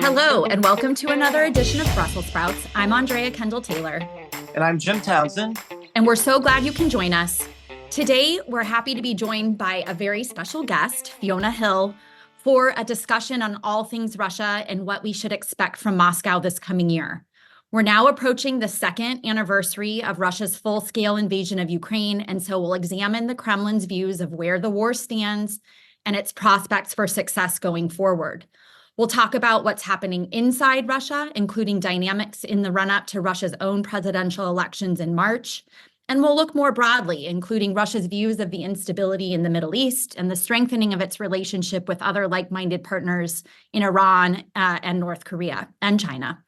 Hello, and welcome to another edition of Brussels Sprouts. I'm Andrea Kendall-Taylor. And I'm Jim Townsend. And we're so glad you can join us. Today, we're happy to be joined by a very special guest, Fiona Hill, for a discussion on all things Russia and what we should expect from Moscow this coming year. We're now approaching the second anniversary of Russia's full-scale invasion of Ukraine, and so we'll examine the Kremlin's views of where the war stands and its prospects for success going forward. We'll talk about what's happening inside Russia, including dynamics in the run-up to Russia's own presidential elections in March. And we'll look more broadly, including Russia's views of the instability in the Middle East and the strengthening of its relationship with other like-minded partners in Iran and North Korea and China.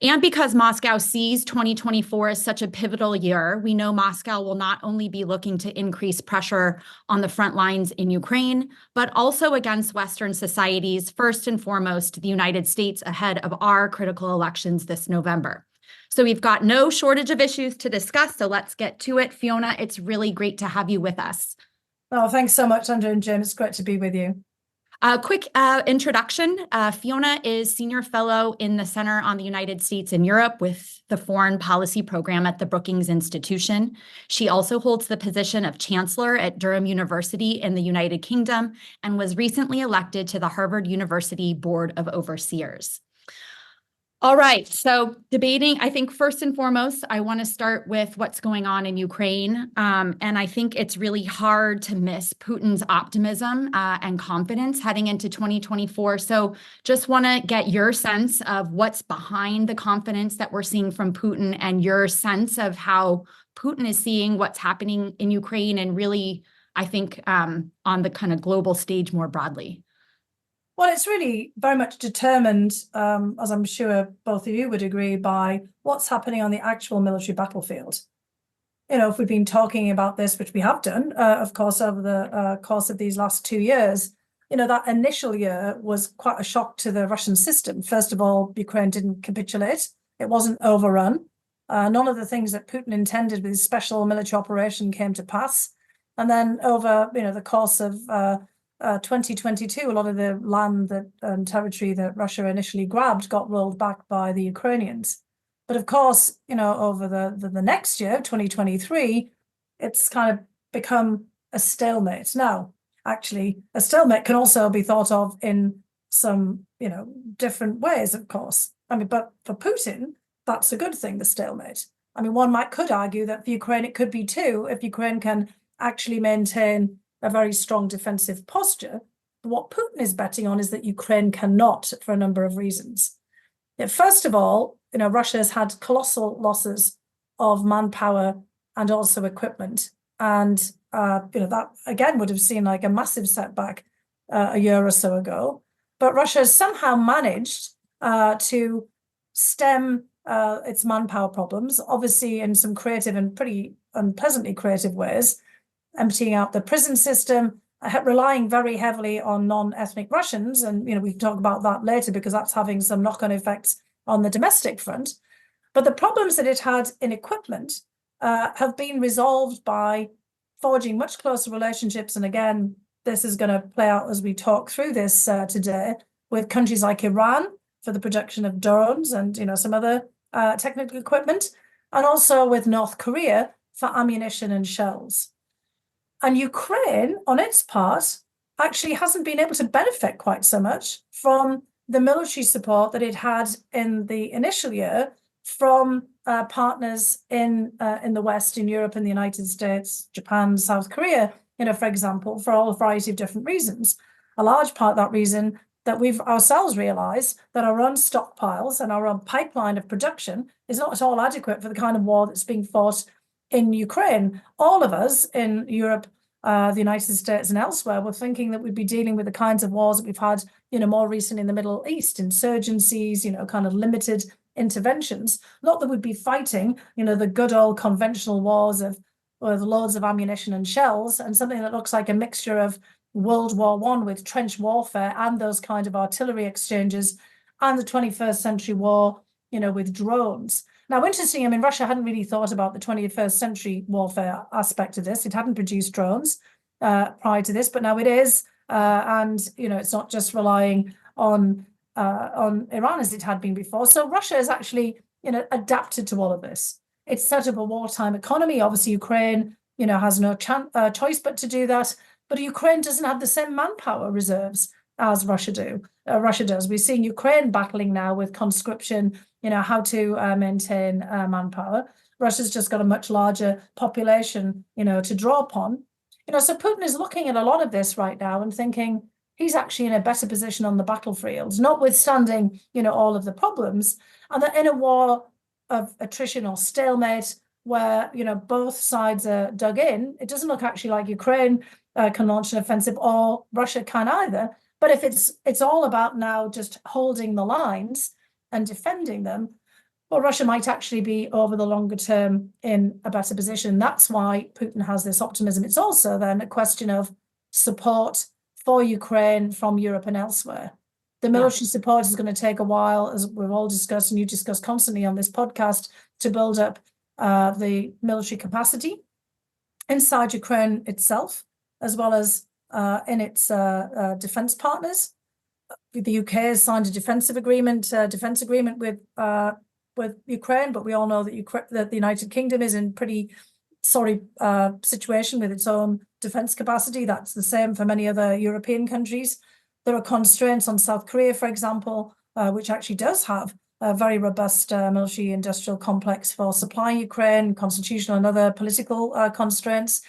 And because Moscow sees 2024 as such a pivotal year, we know Moscow will not only be looking to increase pressure on the front lines in Ukraine, but also against Western societies, first and foremost, the United States ahead of our critical elections this November. So we've got no shortage of issues to discuss, so let's get to it. Fiona, it's really great to have you with us. Oh, thanks so much, Andrea and Jim. It's great to be with you. A quick introduction. Fiona is Senior Fellow in the Center on the United States and Europe with the Foreign Policy Program at the Brookings Institution. She also holds the position of Chancellor at Durham University in the United Kingdom and was recently elected to the Harvard University Board of Overseers. All right, so debating, I think first and foremost, I want to start with what's going on in Ukraine. And I think it's really hard to miss Putin's optimism and confidence heading into 2024. So just want to get your sense of what's behind the confidence that we're seeing from Putin and your sense of how Putin is seeing what's happening in Ukraine and really, I think, on the kind of global stage more broadly. Well, it's really very much determined, as I'm sure both of you would agree, by what's happening on the actual military battlefield. You know, if we've been talking about this, which we have done, of course, over the course of these last 2 years, you know, that initial year was quite a shock to the Russian system. First of all, Ukraine didn't capitulate. It wasn't overrun. None of the things that Putin intended with his special military operation came to pass. And then over, you know, the course of 2022, a lot of the land and territory that Russia initially grabbed got rolled back by the Ukrainians. But of course, you know, over the next year, 2023, it's kind of become a stalemate. Now, actually, a stalemate can also be thought of in some, you know, different ways, of course. I mean, but for Putin, that's a good thing, the stalemate. I mean, could argue that for Ukraine, it could be too, if Ukraine can actually maintain a very strong defensive posture. But what Putin is betting on is that Ukraine cannot, for a number of reasons. First of all, you know, Russia has had colossal losses of manpower and also equipment. And, you know, that again would have seemed like a massive setback a year or so ago. But Russia has somehow managed to stem its manpower problems, obviously in some creative and pretty unpleasantly creative ways, emptying out the prison system, relying very heavily on non-ethnic Russians. And, you know, we can talk about that later because that's having some knock-on effects on the domestic front. But the problems that it had in equipment have been resolved by forging much closer relationships. And again, this is going to play out as we talk through this today with countries like Iran for the production of drones and, you know, some other technical equipment, and also with North Korea for ammunition and shells. And Ukraine, on its part, actually hasn't been able to benefit quite so much from the military support that it had in the initial year from partners in the West, in Europe, in the United States, Japan, South Korea, you know, for example, for all a variety of different reasons. A large part of that reason that we've ourselves realized that our own stockpiles and our own pipeline of production is not at all adequate for the kind of war that's being fought in Ukraine. All of us in Europe, the United States and elsewhere were thinking that we'd be dealing with the kinds of wars that we've had, you know, more recent in the Middle East, insurgencies, you know, kind of limited interventions. Not that we'd be fighting, you know, the good old conventional wars with loads of ammunition and shells, and something that looks like a mixture of World War I with trench warfare and those kind of artillery exchanges, and the 21st century war, you know, with drones. Now, interesting, I mean, Russia hadn't really thought about the 21st century warfare aspect of this. It hadn't produced drones prior to this, but now it is. And, you know, it's not just relying on on Iran as it had been before. So Russia has actually, adapted to all of this. It's set up a wartime economy. Obviously, Ukraine, has no choice but to do that. But Ukraine doesn't have the same manpower reserves as Russia does. We're seeing Ukraine battling now with conscription, how to maintain manpower. Russia's just got a much larger population, to draw upon. So Putin is looking at a lot of this right now and thinking he's actually in a better position on the battlefield, notwithstanding, all of the problems. And that in a war of attrition or stalemate, where, both sides are dug in, it doesn't look actually like Ukraine can launch an offensive, or Russia can either. But if it's all about now just holding the lines and defending them, well, Russia might actually be over the longer term in a better position. That's why Putin has this optimism. It's also then a question of support for Ukraine from Europe and elsewhere. The military support is going to take a while, as we've all discussed, and you discuss constantly on this podcast, to build up the military capacity inside Ukraine itself, as well as in its defense partners. The UK has signed a defense agreement with Ukraine, but we all know that the United Kingdom is in pretty sorry situation with its own defense capacity. That's the same for many other European countries. There are constraints on South Korea, for example, which actually does have a very robust military industrial complex for supplying Ukraine, constitutional and other political constraints.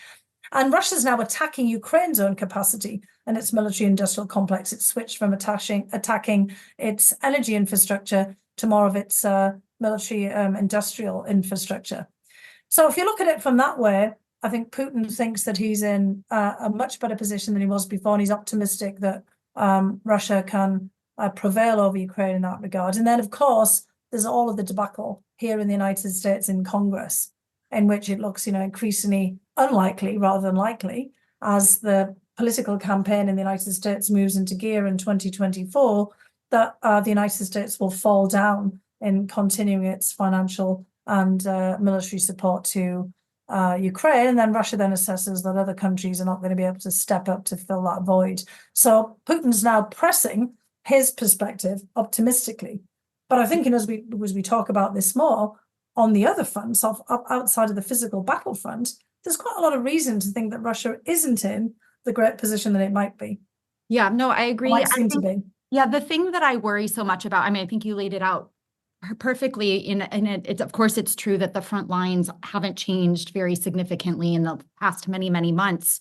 And Russia's now attacking Ukraine's own capacity and its military industrial complex. It's switched from attacking its energy infrastructure to more of its military industrial infrastructure. So if you look at it from that way, I think Putin thinks that he's in a much better position than he was before, and he's optimistic that Russia can prevail over Ukraine in that regard. And then, of course, there's all of the debacle here in the United States in Congress, in which it looks, increasingly unlikely rather than likely, as the political campaign in the United States moves into gear in 2024, that the United States will fall down in continuing its financial and military support to Ukraine. And then Russia then assesses that other countries are not going to be able to step up to fill that void. So Putin's now pressing his perspective optimistically. But I think, as we talk about this more, on the other fronts, outside of the physical battlefront, there's quite a lot of reason to think that Russia isn't in the great position that it might be. Yeah, no, I agree. Might seem to be. Yeah, the thing that I worry so much about, I think you laid it out perfectly, and it's of course it's true that the front lines haven't changed very significantly in the past many months.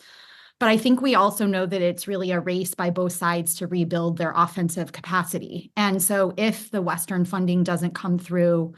But I think we also know that it's really a race by both sides to rebuild their offensive capacity. And so if the Western funding doesn't come through,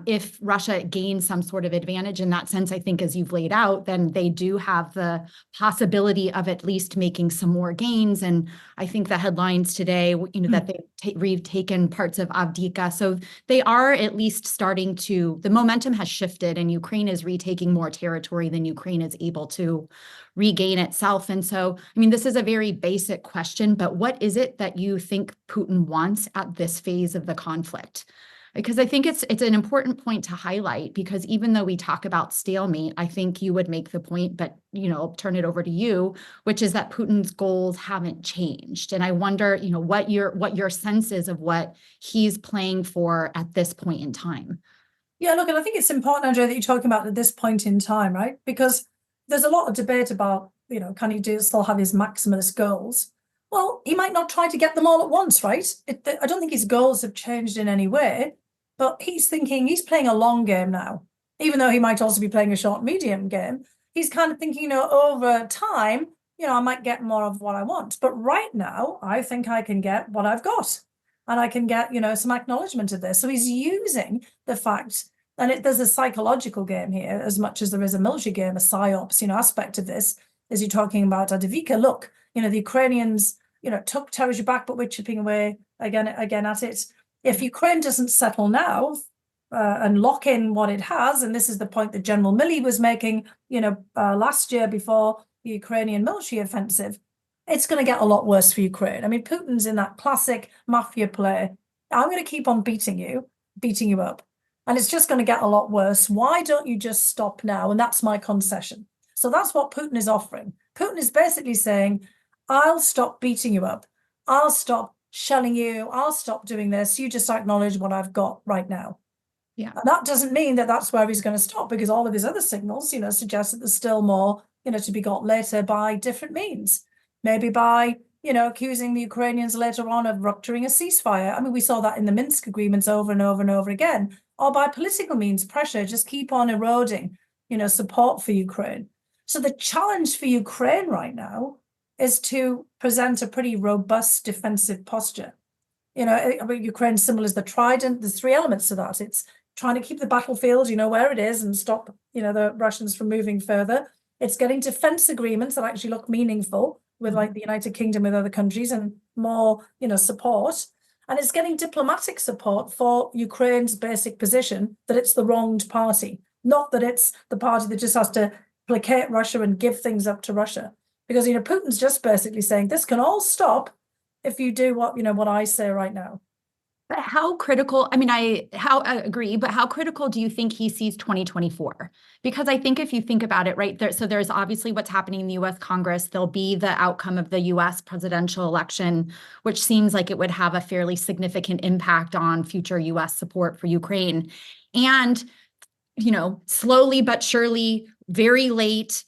if Russia gains some sort of advantage in that sense, I think as you've laid out, then they do have the possibility of at least making some more gains. And I think the headlines today, that they've retaken parts of Avdiivka. So they are at least starting to, the momentum has shifted, and Ukraine is retaking more territory than Ukraine is able to regain itself. And so, this is a very basic question, but what is it that you think Putin wants at this phase of the conflict? Because I think it's an important point to highlight, because even though we talk about stalemate, I think you would make the point, but I'll turn it over to you, which is that Putin's goals haven't changed. And I wonder, what your sense is of what he's playing for at this point in time. Yeah, look, and I think it's important, Andrea, that you're talking about at this point in time, right? Because there's a lot of debate about, can he still have his maximalist goals? Well, he might not try to get them all at once, right? I don't think his goals have changed in any way, but he's thinking he's playing a long game now, even though he might also be playing a short, medium game. He's kind of thinking, over time, I might get more of what I want. But right now, I think I can get what I've got, and I can get, some acknowledgement of this. So he's using the fact, and there's a psychological game here as much as there is a military game, a psyops, aspect of this, as you're talking about Avdiivka. Look, the Ukrainians, took territory back, but we're chipping away again at it. If Ukraine doesn't settle now and lock in what it has, and this is the point that General Milley was making, last year before the Ukrainian military offensive, it's going to get a lot worse for Ukraine. Putin's in that classic mafia play. I'm going to keep on beating you up. And it's just going to get a lot worse. Why don't you just stop now? And that's my concession. So that's what Putin is offering. Putin is basically saying, I'll stop beating you up. I'll stop shelling you, I'll stop doing this, you just acknowledge what I've got right now. Yeah. And that doesn't mean that that's where he's going to stop, because all of his other signals, suggest that there's still more, to be got later by different means. Maybe by, accusing the Ukrainians later on of rupturing a ceasefire. I mean, we saw that in the Minsk agreements over and over and over again, or by political means, pressure, just keep on eroding, support for Ukraine. So the challenge for Ukraine right now is to present a pretty robust defensive posture. Ukraine's symbol is the trident. There's three elements to that. It's trying to keep the battlefield, where it is and stop, the Russians from moving further. It's getting defense agreements that actually look meaningful with like the United Kingdom, with other countries, and more, support. And it's getting diplomatic support for Ukraine's basic position that it's the wronged party, not that it's the party that just has to placate Russia and give things up to Russia. Because, Putin's just basically saying this can all stop if you do what I say right now. But how critical, I mean, I agree, but how critical do you think he sees 2024? Because I think if you think about it, right, so there's obviously what's happening in the US Congress. There'll be the outcome of the US presidential election, which seems like it would have a fairly significant impact on future US support for Ukraine. And, slowly but surely, very late,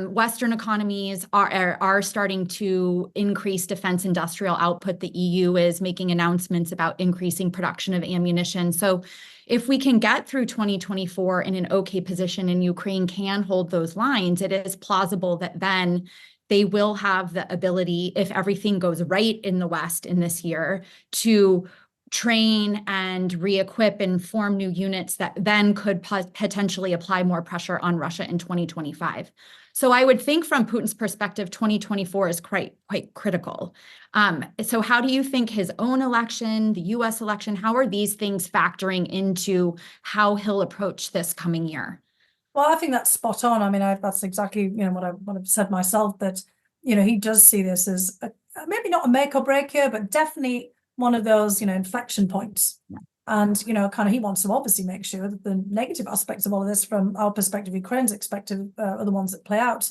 Western economies are starting to increase defense industrial output. The EU is making announcements about increasing production of ammunition. So if we can get through 2024 in an okay position and Ukraine can hold those lines, it is plausible that then they will have the ability, if everything goes right in the West in this year, to train and re-equip and form new units that then could potentially apply more pressure on Russia in 2025. So I would think from Putin's perspective, 2024 is quite critical. So how do you think his own election, the US election, how are these things factoring into how he'll approach this coming year? Well, I think that's spot on. I mean, that's exactly, what I've said myself, that, he does see this as maybe not a make or break year, but definitely one of those, inflection points. Yeah. And, kind of he wants to obviously make sure that the negative aspects of all of this from our perspective, Ukraine's perspective, are the ones that play out.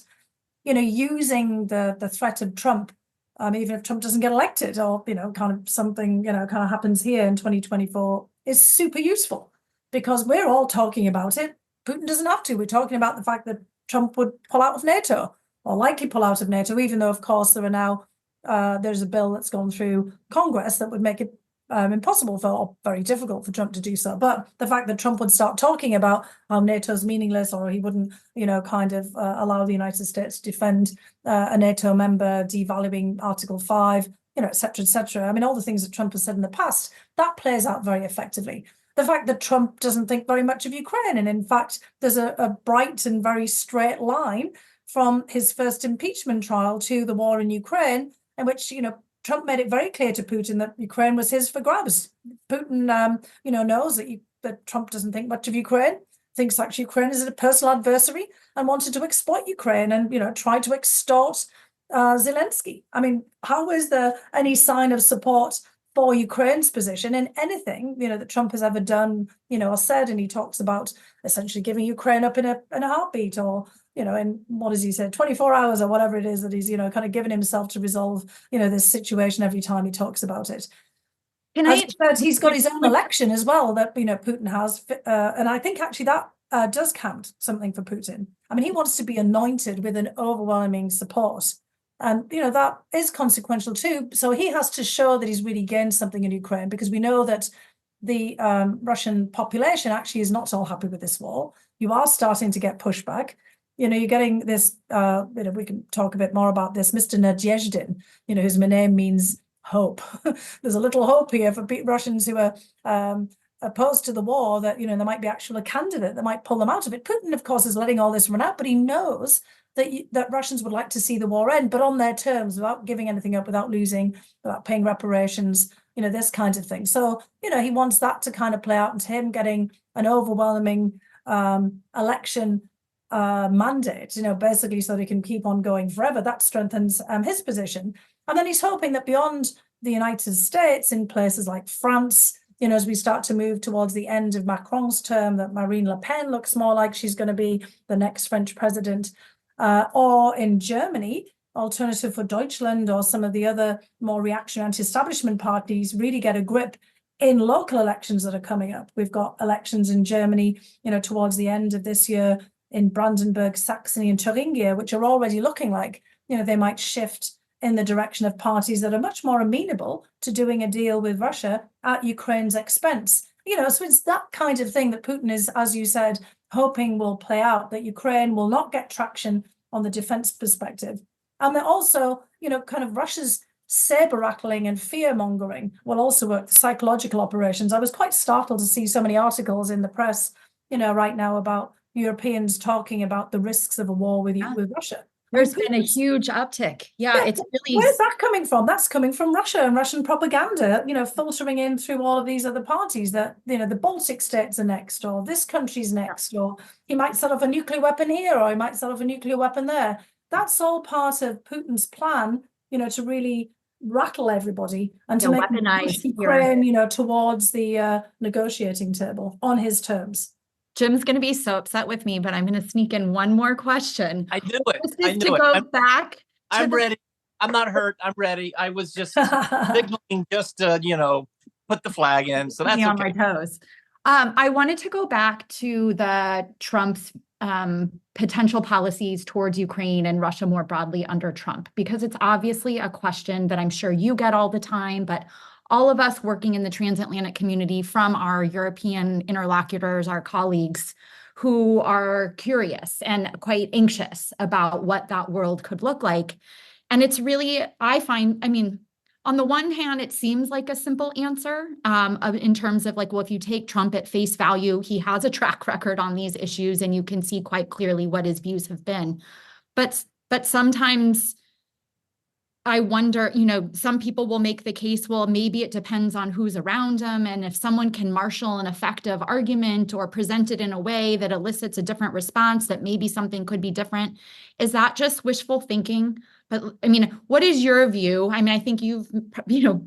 Using the threat of Trump, even if Trump doesn't get elected, or, kind of something, kind of happens here in 2024, is super useful, because we're all talking about it. Putin doesn't have to. We're talking about the fact that Trump would pull out of NATO, or likely pull out of NATO, even though, of course, there are now there's a bill that's gone through Congress that would make it impossible or very difficult for Trump to do so. But the fact that Trump would start talking about how NATO's meaningless, or he wouldn't, kind of allow the United States to defend a NATO member, devaluing Article 5, et cetera, et cetera. I mean, all the things that Trump has said in the past, that plays out very effectively. The fact that Trump doesn't think very much of Ukraine, and in fact, there's a bright and very straight line from his first impeachment trial to the war in Ukraine, in which, Trump made it very clear to Putin that Ukraine was his for grabs. Putin, knows that Trump doesn't think much of Ukraine, thinks actually Ukraine is a personal adversary, and wanted to exploit Ukraine and, try to extort Zelensky. I mean, how is there any sign of support for Ukraine's position in anything, that Trump has ever done, or said? And he talks about essentially giving Ukraine up in a heartbeat, or, in what does he say, 24 hours or whatever it is that he's, kind of given himself to resolve, this situation every time he talks about it. He's got his own election as well that, Putin has. And I think actually that does count something for Putin. I mean, he wants to be anointed with an overwhelming support. And, that is consequential too. So he has to show that he's really gained something in Ukraine, because we know that the Russian population actually is not all happy with this war. You are starting to get pushback. You're getting this, we can talk a bit more about this, Mr. Nadezhdin, whose name means hope. There's a little hope here for Russians who are opposed to the war, that, there might be actually a candidate that might pull them out of it. Putin, of course, is letting all this run out, but he knows that Russians would like to see the war end, but on their terms, without giving anything up, without losing, without paying reparations, this kind of thing. So, he wants that to kind of play out, and to him getting an overwhelming election mandate, basically, so they can keep on going forever. That strengthens his position. And then he's hoping that beyond the United States, in places like France, as we start to move towards the end of Macron's term, that Marine Le Pen looks more like she's going to be the next French president, or in Germany, Alternative for Deutschland or some of the other more reactionary anti-establishment parties really get a grip in local elections that are coming up. We've got elections in Germany, towards the end of this year in Brandenburg, Saxony, and Thuringia, which are already looking like, they might shift in the direction of parties that are much more amenable to doing a deal with Russia at Ukraine's expense. So it's that kind of thing that Putin is, as you said, hoping will play out, that Ukraine will not get traction on the defense perspective. And that also, kind of Russia's saber rattling and fear mongering will also work, the psychological operations. I was quite startled to see so many articles in the press, right now about Europeans talking about the risks of a war with Russia. There's been a huge uptick. Yeah, it's really. Where's that coming from? That's coming from Russia and Russian propaganda, filtering in through all of these other parties that, the Baltic states are next, or this country's next, or he might set off a nuclear weapon here, or he might set off a nuclear weapon there. That's all part of Putin's plan, to really rattle everybody and to make Ukraine, towards the negotiating table on his terms. Jim's going to be so upset with me, but I'm going to sneak in one more question. I knew it. This is to go back. I'm ready. I'm not hurt. I'm ready. I was just signaling just to, put the flag in. So that's okay. On my toes. I wanted to go back to the Trump's potential policies towards Ukraine and Russia more broadly under Trump, because it's obviously a question that I'm sure you get all the time, but all of us working in the transatlantic community, from our European interlocutors, our colleagues who are curious and quite anxious about what that world could look like. And it's really, on the one hand, it seems like a simple answer in terms of well, if you take Trump at face value, he has a track record on these issues and you can see quite clearly what his views have been. But sometimes I wonder, some people will make the case, well, maybe it depends on who's around him. And if someone can marshal an effective argument or present it in a way that elicits a different response, that maybe something could be different. Is that just wishful thinking? But what is your view? I think you've,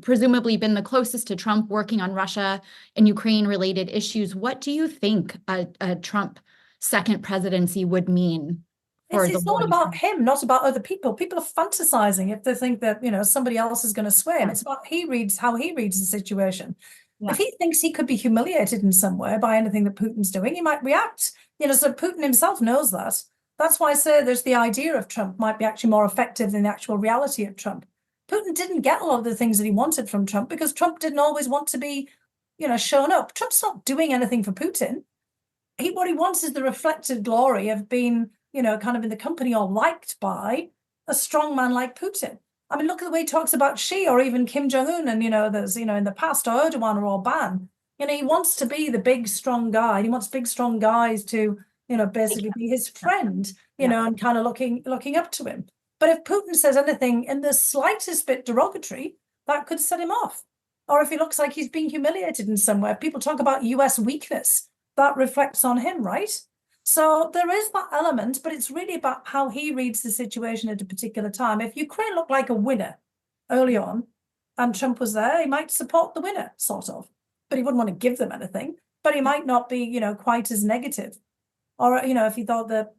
presumably been the closest to Trump working on Russia and Ukraine related issues. What do you think a Trump second presidency would mean? It's not about him, not about other people. People are fantasizing if they think that, somebody else is going to sway him. It's about how he reads the situation. Yeah. If he thinks he could be humiliated in some way by anything that Putin's doing, he might react. So Putin himself knows that. That's why I say there's the idea of Trump might be actually more effective than the actual reality of Trump. Putin didn't get a lot of the things that he wanted from Trump because Trump didn't always want to be, shown up. Trump's not doing anything for Putin. What he wants is the reflected glory of being, kind of in the company or liked by a strong man like Putin. Look at the way he talks about Xi or even Kim Jong-un and, there's, in the past, or Erdogan or Orban. He wants to be the big, strong guy. He wants big, strong guys to, basically be his friend, and kind of looking up to him. But if Putin says anything in the slightest bit derogatory, that could set him off. Or if he looks like he's being humiliated in some way, people talk about US weakness, that reflects on him, right? So there is that element, but it's really about how he reads the situation at a particular time. If Ukraine looked like a winner early on and Trump was there, he might support the winner, sort of. But he wouldn't want to give them anything. But he might not be, quite as negative. Or, if he thought that,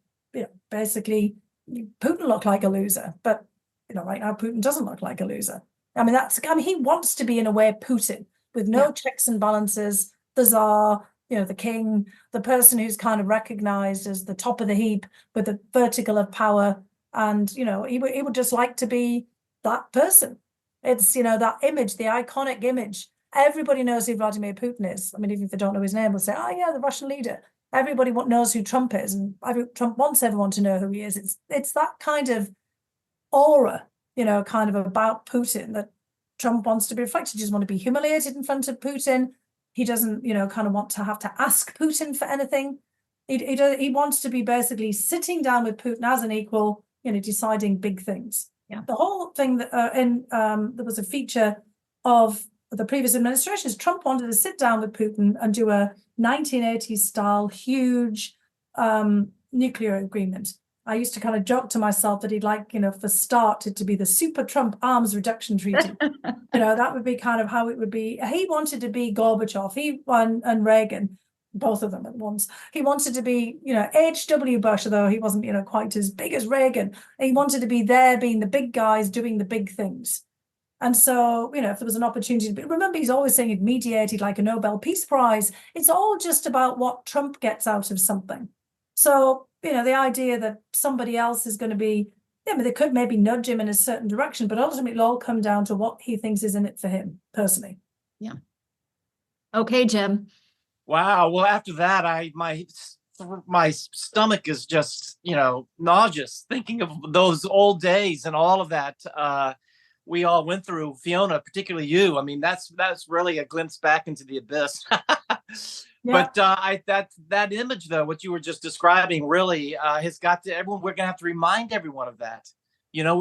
basically Putin looked like a loser. But, right now Putin doesn't look like a loser. He wants to be, in a way, Putin, with no checks and balances, the czar, the king, the person who's kind of recognized as the top of the heap with the vertical of power. And, he would just like to be that person. It's, that image, the iconic image. Everybody knows who Vladimir Putin is. Even if they don't know his name, they'll say, oh, yeah, the Russian leader. Everybody knows who Trump is. And Trump wants everyone to know who he is. It's that kind of aura, kind of about Putin that Trump wants to be reflected. He doesn't want to be humiliated in front of Putin. He doesn't, kind of want to have to ask Putin for anything. He wants to be basically sitting down with Putin as an equal, deciding big things. Yeah. The whole thing that there was a feature of the previous administrations. Trump wanted to sit down with Putin and do a 1980s style huge nuclear agreement. I used to kind of joke to myself that he'd like, for start it to be the super Trump arms reduction treaty. That would be kind of how it would be. He wanted to be Gorbachev, and Reagan, both of them at once. He wanted to be, H.W. Bush, although he wasn't, quite as big as Reagan. He wanted to be there, being the big guys, doing the big things. And so, if there was an opportunity, but remember, he's always saying it mediated like a Nobel Peace Prize. It's all just about what Trump gets out of something. So, the idea that somebody else is going to be, they could maybe nudge him in a certain direction, but ultimately it'll all come down to what he thinks is in it for him personally. Yeah. Okay, Jim. Wow. Well, after that, my stomach is just, nauseous thinking of those old days and all of that. We all went through, Fiona, particularly you. I mean, that's really a glimpse back into the abyss. Yeah. But that image, though, what you were just describing, really has got to everyone. We're going to have to remind everyone of that.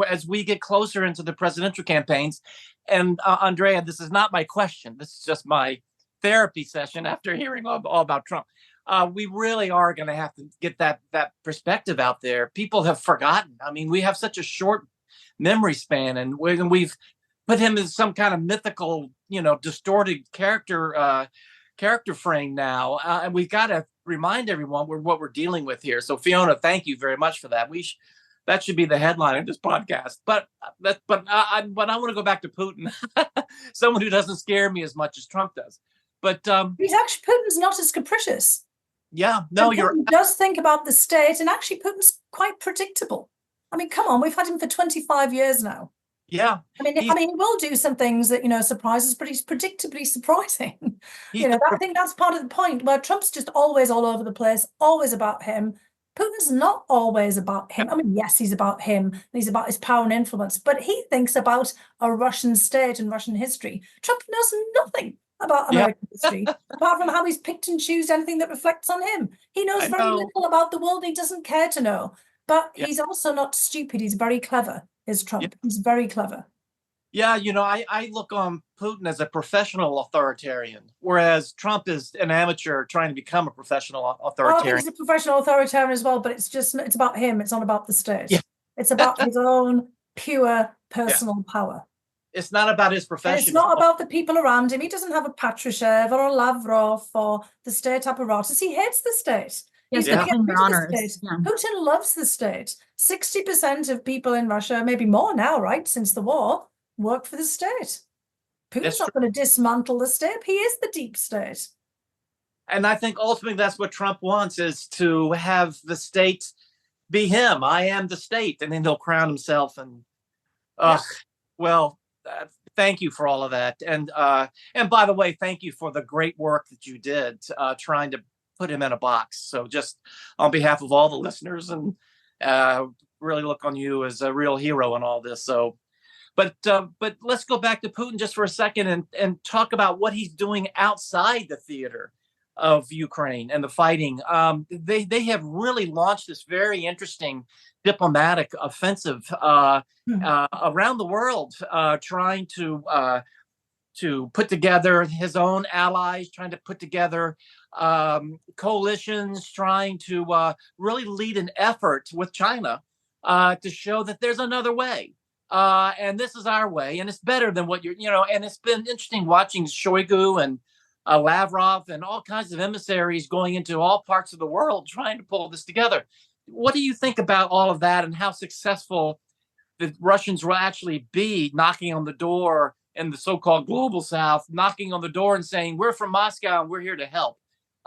As we get closer into the presidential campaigns. And Andrea, this is not my question. This is just my therapy session after hearing all about Trump. We really are going to have to get that perspective out there. People have forgotten. I mean, we have such a short memory span, and we've put him as some kind of mythical, distorted character frame now, and we've got to remind everyone what we're dealing with here. So, Fiona, thank you very much for that. That should be the headline of this podcast. But I want to go back to Putin, someone who doesn't scare me as much as Trump does. But Putin's not as capricious. Yeah, no, Putin does think about the state, and actually Putin's quite predictable. I mean, come on, we've had him for 25 years now. Yeah. I mean, he will do some things that, surprise us, but he's predictably surprising. I think that's part of the point, where Trump's just always all over the place, always about him. Putin's not always about him. I mean, yes, he's about him. He's about his power and influence, but he thinks about a Russian state and Russian history. Trump knows nothing about American history, apart from how he's picked and choosed anything that reflects on him. He knows very little about the world. He doesn't care to know. But he's also not stupid. He's very clever, is Trump. He's very clever. Yeah, I look on Putin as a professional authoritarian, whereas Trump is an amateur trying to become a professional authoritarian. He's a professional authoritarian as well, but it's about him. It's not about the state. Yeah. It's about his own pure personal power. It's not about his profession. And it's not about the people around him. He doesn't have a Patrushev or a Lavrov or the state apparatus. He hates the state. Yes, Putin loves the state. 60% of people in Russia, maybe more now, right, since the war, work for the state. Putin's not going to dismantle the state. He is the deep state. And I think ultimately that's what Trump wants, is to have the state be him. I am the state. And then he'll crown himself. And thank you for all of that. And by the way, thank you for the great work that you did trying to put him in a box. So just on behalf of all the listeners, and really look on you as a real hero in all this. So, but let's go back to Putin just for a second and talk about what he's doing outside the theater of Ukraine and the fighting. They have really launched this very interesting diplomatic offensive around the world, trying to put together his own allies, trying to put together coalitions, trying to really lead an effort with China to show that there's another way. And this is our way, and it's better than what and it's been interesting watching Shoigu and Lavrov and all kinds of emissaries going into all parts of the world trying to pull this together. What do you think about all of that, and how successful the Russians will actually be knocking on the door in the so-called global South, knocking on the door and saying, we're from Moscow and we're here to help?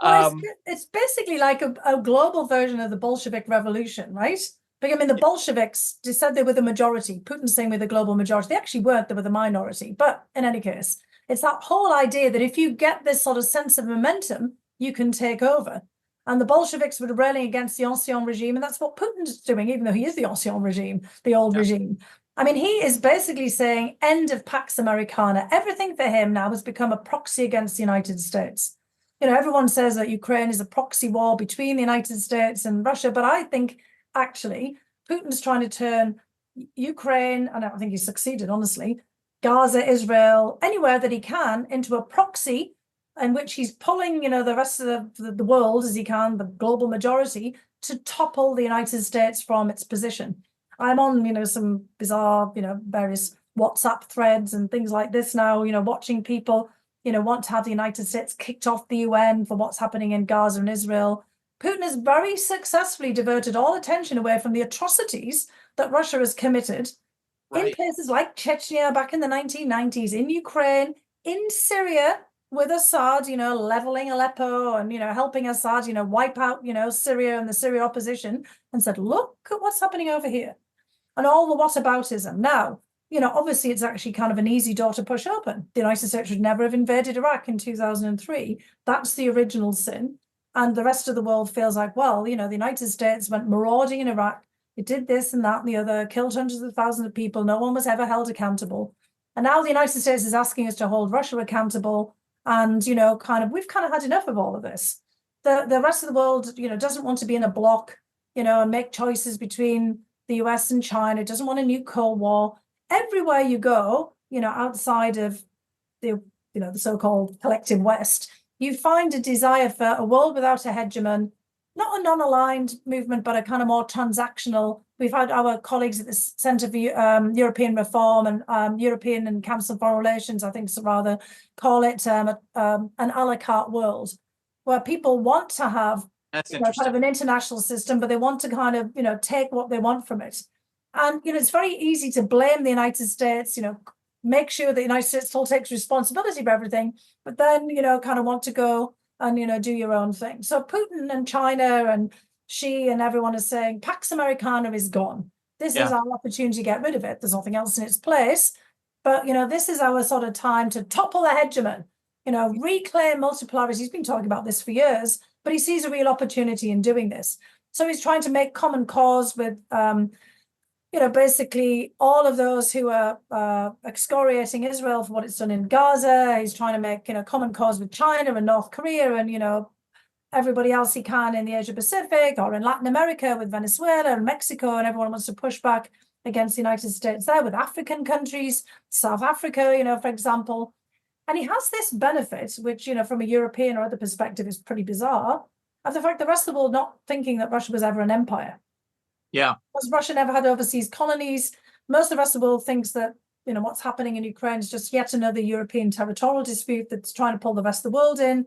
Well, it's basically like a global version of the Bolshevik Revolution, right? But I mean, the Bolsheviks said they were the majority. Putin's saying we're the global majority. They actually weren't, they were the minority. But in any case, it's that whole idea that if you get this sort of sense of momentum, you can take over. And the Bolsheviks were railing against the ancien regime, and that's what Putin's doing, even though he is the ancien regime, the old regime. I mean, he is basically saying, end of Pax Americana. Everything for him now has become a proxy against the United States. Everyone says that Ukraine is a proxy war between the United States and Russia, but I think actually Putin's trying to turn Ukraine, and I don't think he's succeeded, honestly, Gaza, Israel, anywhere that he can, into a proxy in which he's pulling, the rest of the world as he can, the global majority, to topple the United States from its position. I'm on, some bizarre, various WhatsApp threads and things like this now, watching people want to have the United States kicked off the UN for what's happening in Gaza and Israel. Putin has very successfully diverted all attention away from the atrocities that Russia has committed in places like Chechnya back in the 1990s, in Ukraine, in Syria with Assad, leveling Aleppo and, helping Assad, wipe out, Syria and the Syria opposition, and said, look at what's happening over here. And all the whataboutism. Now, obviously it's actually kind of an easy door to push open. The United States should never have invaded Iraq in 2003. That's the original sin. And the rest of the world feels like, well, the United States went marauding in Iraq. It did this and that and the other, killed hundreds of thousands of people. No one was ever held accountable. And now the United States is asking us to hold Russia accountable. And, we've kind of had enough of all of this. The rest of the world, doesn't want to be in a block, and make choices between the US and China, doesn't want a new Cold War. Everywhere you go, outside of the so-called collective West, you find a desire for a world without a hegemon, not a non-aligned movement, but a kind of more transactional. We've had our colleagues at the Centre for European Reform and European and Council of Foreign Relations, I think so rather, call it an a la carte world, where people want to have kind of an international system, but they want to kind of, take what they want from it. And, it's very easy to blame the United States, make sure the United States still takes responsibility for everything, but then, kind of want to go and, do your own thing. So Putin and China and Xi and everyone is saying, Pax Americana is gone. This is our opportunity to get rid of it. There's nothing else in its place. But, this is our sort of time to topple the hegemon, reclaim multipolarity. He's been talking about this for years, but he sees a real opportunity in doing this. So he's trying to make common cause with, basically all of those who are excoriating Israel for what it's done in Gaza. He's trying to make, common cause with China and North Korea and, everybody else he can in the Asia Pacific or in Latin America with Venezuela and Mexico, and everyone wants to push back against the United States there with African countries, South Africa, for example. And he has this benefit, which, from a European or other perspective is pretty bizarre, of the fact the rest of the world not thinking that Russia was ever an empire. Yeah. Because Russia never had overseas colonies. Most of the rest of the world thinks that, what's happening in Ukraine is just yet another European territorial dispute that's trying to pull the rest of the world in.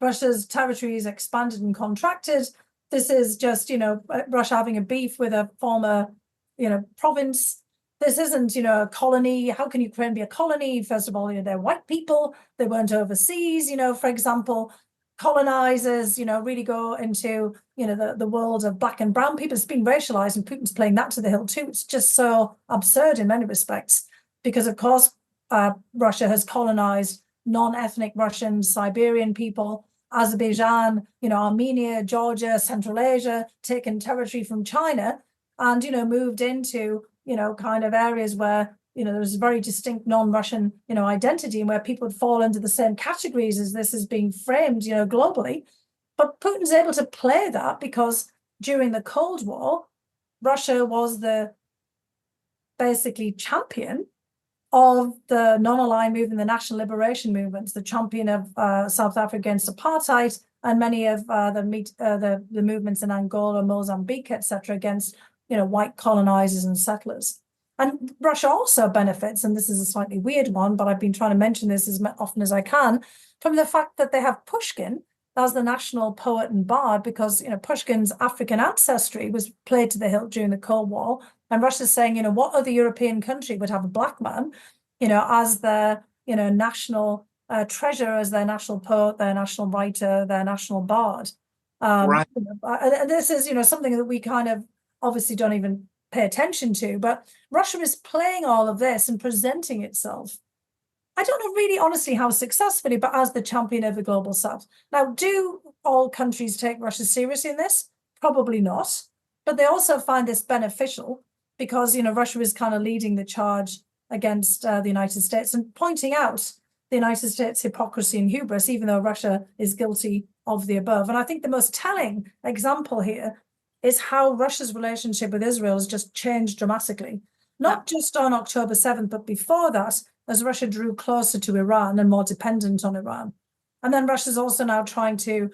Russia's territory is expanded and contracted. This is just, Russia having a beef with a former, province. This isn't, a colony. How can Ukraine be a colony? First of all, they're white people. They weren't overseas, for example. Colonizers, really go into, the world of black and brown people. It's been racialized, and Putin's playing that to the hill too. It's just so absurd in many respects, because of course, Russia has colonized non-ethnic Russians, Siberian people, Azerbaijan, Armenia, Georgia, Central Asia, taken territory from China and, moved into, kind of areas where, there's a very distinct non-Russian, identity, and where people would fall into the same categories as this is being framed, globally. But Putin's able to play that because during the Cold War, Russia was the basically champion of the non-aligned movement, the national liberation movements, the champion of South Africa against apartheid, and many of the movements in Angola, Mozambique, etc., against white colonizers and settlers. And Russia also benefits, and this is a slightly weird one, but I've been trying to mention this as often as I can, from the fact that they have Pushkin as the national poet and bard, because Pushkin's African ancestry was played to the hilt during the Cold War, and Russia's saying, what other European country would have a black man, as their national treasure, as their national poet, their national writer, their national bard. Right. And this is something that we kind of obviously don't even pay attention to, but Russia is playing all of this and presenting itself, I don't know really honestly how successfully, but as the champion of the global south. Now, do all countries take Russia seriously in this? Probably not, but they also find this beneficial because, Russia is kind of leading the charge against the United States and pointing out the United States' hypocrisy and hubris, even though Russia is guilty of the above. And I think the most telling example here is how Russia's relationship with Israel has just changed dramatically, not just on October 7th, but before that, as Russia drew closer to Iran and more dependent on Iran. And then Russia's also now trying to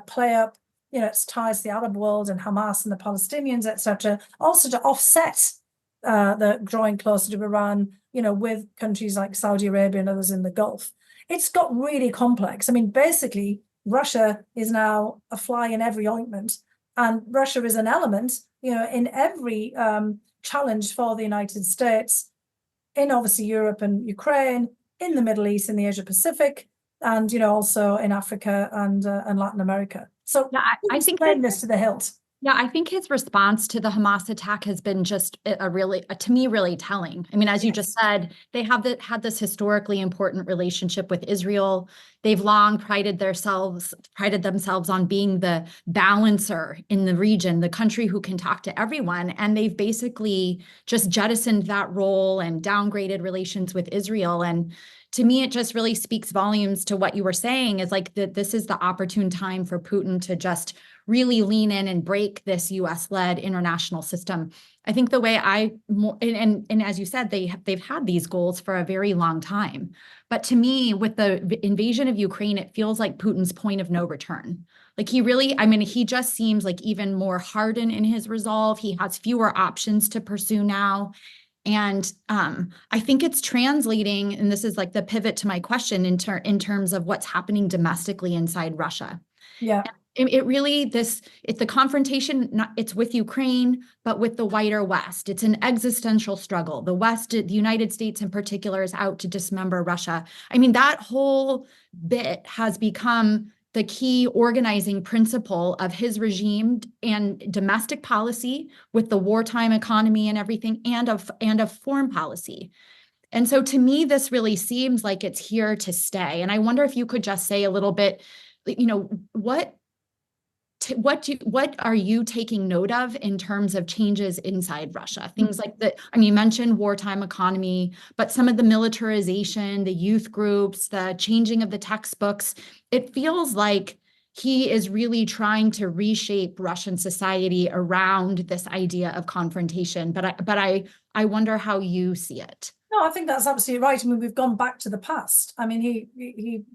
play up, its ties to the Arab world and Hamas and the Palestinians, etc., also to offset the drawing closer to Iran, with countries like Saudi Arabia and others in the Gulf. it's got really complex. I mean, basically, Russia is now a fly in every ointment, and Russia is an element, in every challenge for the United States, in obviously Europe and Ukraine, in the Middle East, in the Asia Pacific, and also in Africa and Latin America. So Yeah, I think this to the hilt. Yeah, I think his response to the Hamas attack has been just to me, really telling. I mean, as you just said, they have had this historically important relationship with Israel. They've long prided themselves on being the balancer in the region, the country who can talk to everyone. And they've basically just jettisoned that role and downgraded relations with Israel. And to me, it just really speaks volumes to what you were saying, is like that this is the opportune time for Putin to just really lean in and break this US-led international system. I think the way and as you said, they've had these goals for a very long time. But to me, with the invasion of Ukraine, it feels like Putin's point of no return. Like he just seems like even more hardened in his resolve. He has fewer options to pursue now. And I think it's translating, and this is like the pivot to my question in terms of what's happening domestically inside Russia. Yeah. It really, it's the confrontation, it's with Ukraine, but with the wider West. It's an existential struggle. The West, the United States in particular, is out to dismember Russia. I mean, that whole bit has become the key organizing principle of his regime and domestic policy, with the wartime economy and everything, and of foreign policy. And so to me, this really seems like it's here to stay. And I wonder if you could just say a little bit, what are you taking note of in terms of changes inside Russia? Things like that. I mean, you mentioned wartime economy, but some of the militarization, the youth groups, the changing of the textbooks, it feels like he is really trying to reshape Russian society around this idea of confrontation. But I wonder how you see it. No, I think that's absolutely right. I mean, we've gone back to the past. I mean, he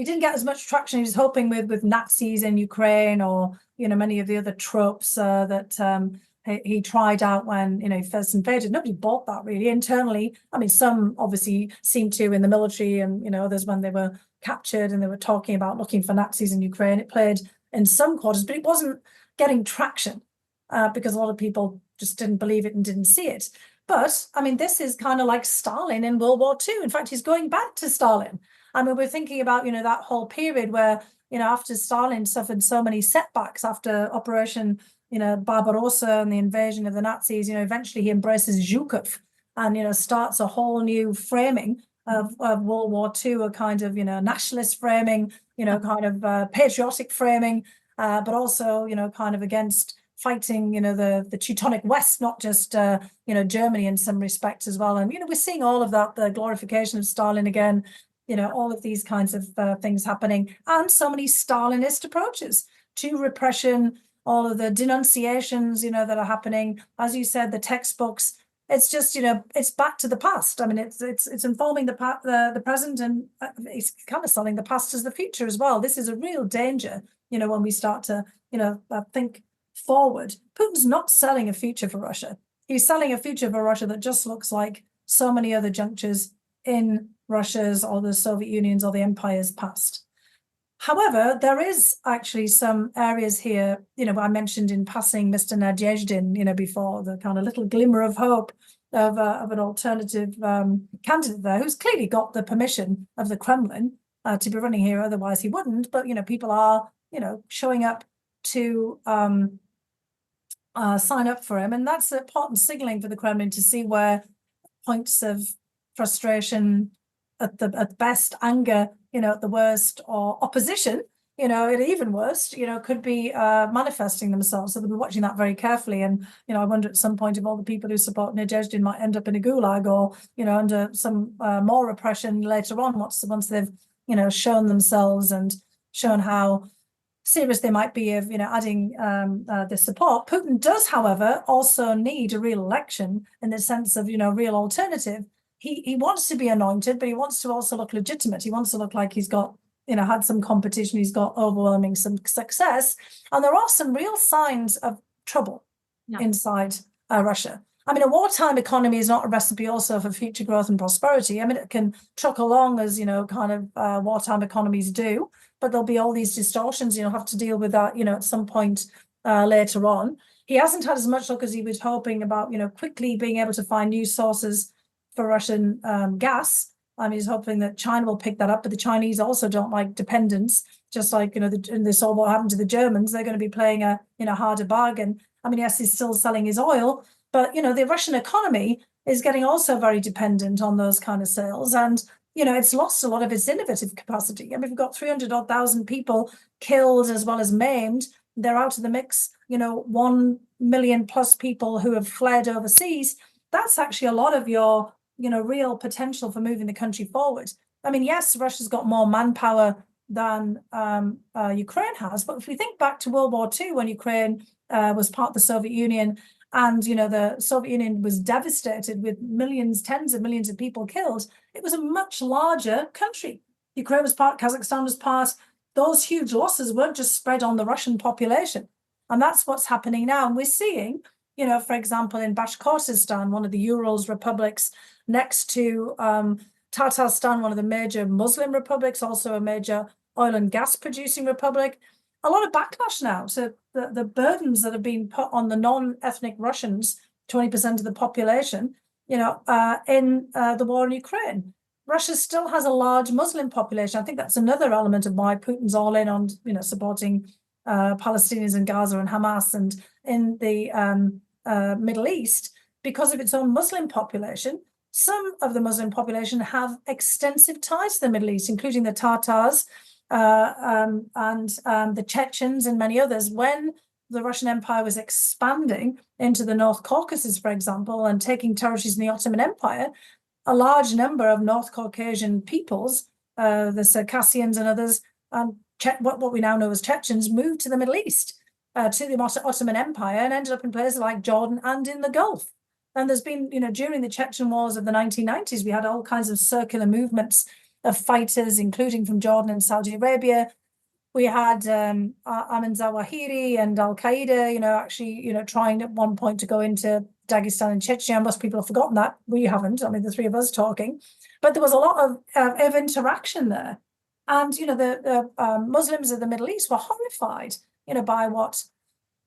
didn't get as much traction he was hoping with Nazis in Ukraine, or many of the other tropes that he tried out when he first invaded. Nobody bought that really internally. I mean, some obviously seemed to in the military, and others when they were captured and they were talking about looking for Nazis in Ukraine. It played in some quarters, but it wasn't getting traction because a lot of people just didn't believe it and didn't see it. But I mean, this is kind of like Stalin in World War II. In fact, he's going back to Stalin. I mean, we're thinking about, that whole period where, after Stalin suffered so many setbacks after Operation, Barbarossa and the invasion of the Nazis, eventually he embraces Zhukov and, starts a whole new framing of World War II, a kind of, nationalist framing, kind of patriotic framing, but also, kind of against fighting, the Teutonic West, not just, Germany in some respects as well. And, we're seeing all of that, the glorification of Stalin again, all of these kinds of things happening, and so many Stalinist approaches to repression, all of the denunciations, that are happening. As you said, the textbooks, it's just, it's back to the past. I mean, it's informing the present, and it's kind of selling the past as the future as well. This is a real danger, when we start to, think forward. Putin's not selling a future for Russia. He's selling a future for Russia that just looks like so many other junctures in Russia's or the Soviet Union's or the empire's past. However, there is actually some areas here, I mentioned in passing Mr. Nadezhdin, before, the kind of little glimmer of hope of an alternative candidate there, who's clearly got the permission of the Kremlin to be running here, otherwise he wouldn't. But, people are, showing up to sign up for him. And that's important signaling for the Kremlin to see where points of frustration, at best anger, at the worst, or opposition, at even worst, could be manifesting themselves. So they'll be watching that very carefully. And, I wonder at some point if all the people who support Nadezhdin might end up in a gulag, or, under some more repression later on, once they've, shown themselves and shown how serious they might be of, adding the support. Putin does, however, also need a real election in the sense of, real alternative. He wants to be anointed, but he wants to also look legitimate. He wants to look like he's got, had some competition, he's got overwhelming some success. And there are some real signs of trouble inside Russia. I mean, a wartime economy is not a recipe also for future growth and prosperity. I mean, it can truck along as, kind of wartime economies do, but there'll be all these distortions. You'll have to deal with that, at some point later on. He hasn't had as much luck as he was hoping about, quickly being able to find new sources for Russian gas. I mean, he's hoping that China will pick that up, but the Chinese also don't like dependence. Just like, they saw what happened to the Germans. They're going to be playing a, harder bargain. I mean, yes, he's still selling his oil, but, the Russian economy is getting also very dependent on those kind of sales. And, it's lost a lot of its innovative capacity. I mean, we've got 300,000 people killed as well as maimed. They're out of the mix, 1 million plus people who have fled overseas. That's actually a lot of your, real potential for moving the country forward. I mean, yes, Russia's got more manpower than Ukraine has, but if we think back to World War II, when Ukraine was part of the Soviet Union, and the Soviet Union was devastated with millions, tens of millions of people killed, it was a much larger country. Ukraine was part, Kazakhstan was part. Those huge losses weren't just spread on the Russian population. And that's what's happening now. And we're seeing, for example, in Bashkortostan, one of the Urals republics, next to Tatarstan, one of the major Muslim republics, also a major oil and gas producing republic, a lot of backlash now. So the burdens that have been put on the non-ethnic Russians, 20% of the population, in the war in Ukraine. Russia still has a large Muslim population. I think that's another element of why Putin's all in on, supporting Palestinians in Gaza and Hamas and in the Middle East, because of its own Muslim population. Some of the Muslim population have extensive ties to the Middle East, including the Tatars and the Chechens and many others. When the Russian Empire was expanding into the North Caucasus, for example, and taking territories in the Ottoman Empire, a large number of North Caucasian peoples, the Circassians and others, what we now know as Chechens, moved to the Middle East, to the Ottoman Empire, and ended up in places like Jordan and in the Gulf. And there's been, during the Chechen wars of the 1990s, we had all kinds of circular movements of fighters, including from Jordan and Saudi Arabia. We had Amin Zawahiri and Al-Qaeda, actually, trying at one point to go into Dagestan and Chechnya. Most people have forgotten that. We haven't. I mean, the three of us talking. But there was a lot of interaction there. And, the Muslims of the Middle East were horrified, by what